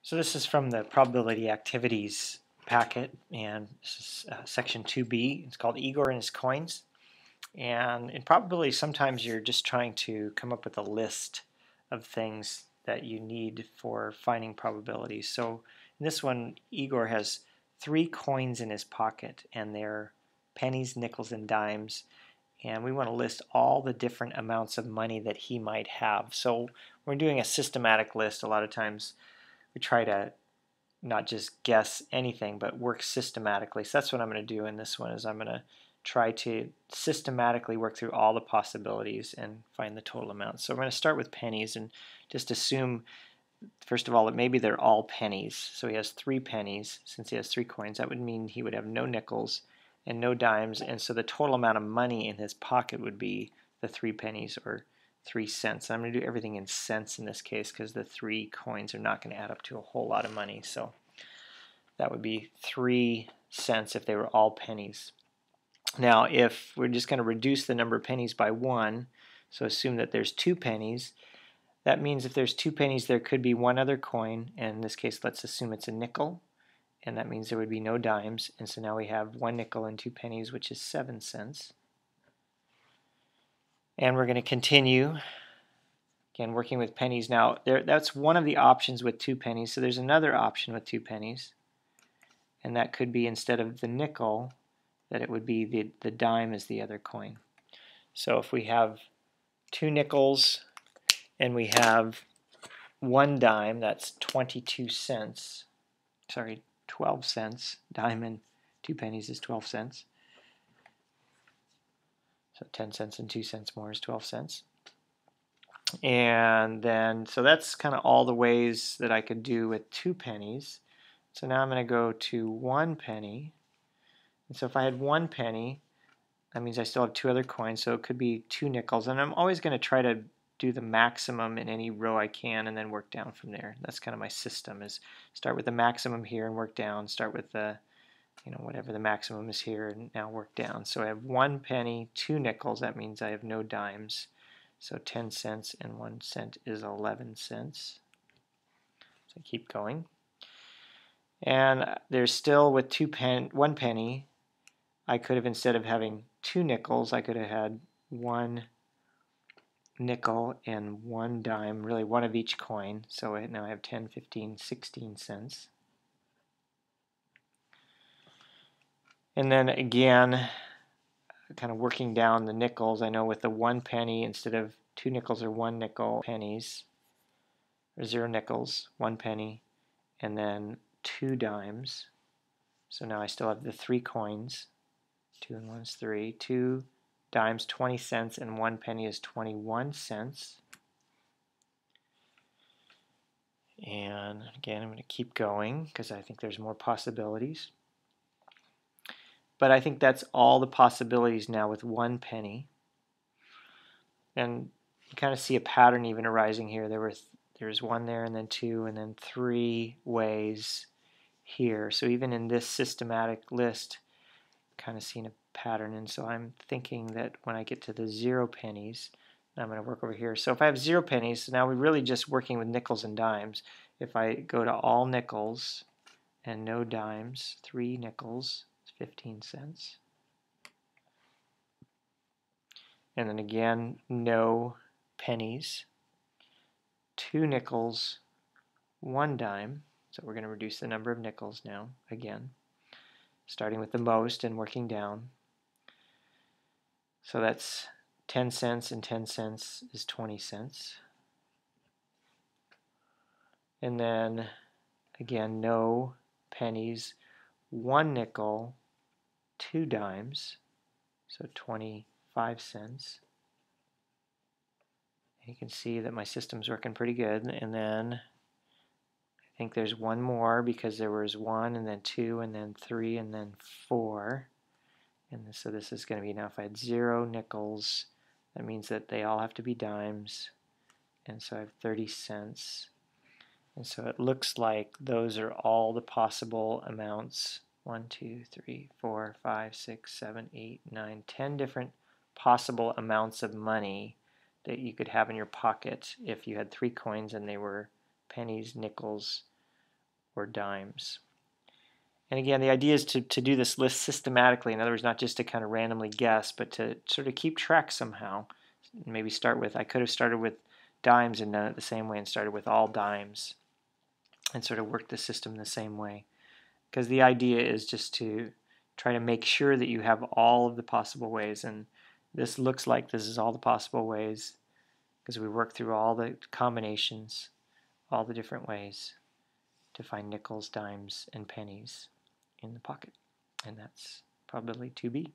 So this is from the probability activities packet, and this is section 2B. It's called Igor and his coins. And in probability, sometimes you're just trying to come up with a list of things that you need for finding probabilities. So in this one, Igor has 3 coins in his pocket, and they're pennies, nickels, and dimes. And we want to list all the different amounts of money that he might have. So when we're doing a systematic list, a lot of times we try to not just guess anything, but work systematically. So that's what I'm going to do in this one, is I'm going to try to systematically work through all the possibilities and find the total amount. So I'm going to start with pennies and just assume, first of all, that maybe they're all pennies. So he has 3 pennies. Since he has 3 coins, that would mean he would have no nickels and no dimes, and so the total amount of money in his pocket would be the 3 pennies, or 3 cents. I'm going to do everything in cents in this case because the 3 coins are not going to add up to a whole lot of money. So that would be 3 cents if they were all pennies. Now, if we're just going to reduce the number of pennies by 1, so assume that there's 2 pennies, that means if there's 2 pennies, there could be one other coin, and in this case, let's assume it's a nickel, and that means there would be no dimes, and so now we have 1 nickel and 2 pennies, which is 7 cents. And we're going to continue, again, working with pennies. Now, that's one of the options with 2 pennies, so there's another option with 2 pennies, and that could be, instead of the nickel, that it would be the dime is the other coin. So if we have 2 nickels and we have 1 dime, that's 22 cents. Sorry, 12 cents. Dime and 2 pennies is 12 cents. So 10 cents and 2 cents more is 12 cents. And then, so that's kind of all the ways that I could do with 2 pennies. So now I'm going to go to 1 penny. And so if I had 1 penny, that means I still have 2 other coins, so it could be 2 nickels. And I'm always going to try to do the maximum in any row I can and then work down from there. That's kind of my system, is start with the maximum here and work down. Start with the, whatever the maximum is here, and now work down. So I have 1 penny, 2 nickels. That means I have no dimes. So 10 cents and 1 cent is 11 cents. So keep going. And there's still, with 1 penny, I could have, instead of having 2 nickels, I could have had 1 nickel and 1 dime, really one of each coin. So now I have 10, 15, 16 cents. And then again, kind of working down the nickels, I know with the 1 penny, instead of 2 nickels or 1 nickel, pennies, or 0 nickels, 1 penny, and then 2 dimes. So now I still have the 3 coins. 2 and 1 is 3. 2 dimes, 20 cents, and 1 penny is 21 cents. And again, I'm going to keep going because I think there's more possibilities. But I think that's all the possibilities now with 1 penny. And you kind of see a pattern even arising here. There's 1 there, and then 2, and then 3 ways here. So even in this systematic list, kind of seeing a pattern. And so I'm thinking that when I get to the 0 pennies, I'm going to work over here. So if I have 0 pennies, so now we're really just working with nickels and dimes. If I go to all nickels and no dimes, 3 nickels, 15 cents. And then again, no pennies, 2 nickels, 1 dime. So we're going to reduce the number of nickels now, again, starting with the most and working down. So that's 10 cents, and 10 cents is 20 cents. And then, again, no pennies, 1 nickel, 2 dimes, so 25 cents. You can see that my system's working pretty good. And then I think there's 1 more, because there was 1, and then 2, and then 3, and then 4. And so this is going to be, now if I had 0 nickels, that means that they all have to be dimes. And so I have 30 cents. And so it looks like those are all the possible amounts. 1, 2, 3, 4, 5, 6, 7, 8, 9, 10 different possible amounts of money that you could have in your pocket if you had 3 coins and they were pennies, nickels, or dimes. And again, the idea is to do this list systematically. In other words, not just to kind of randomly guess, but to sort of keep track somehow. Maybe start with, I could have started with dimes and done it the same way and started with all dimes and sort of worked the system the same way. Because the idea is just to try to make sure that you have all of the possible ways. And this looks like this is all the possible ways because we work through all the combinations, all the different ways to find nickels, dimes, and pennies in the pocket. And that's probability 2b.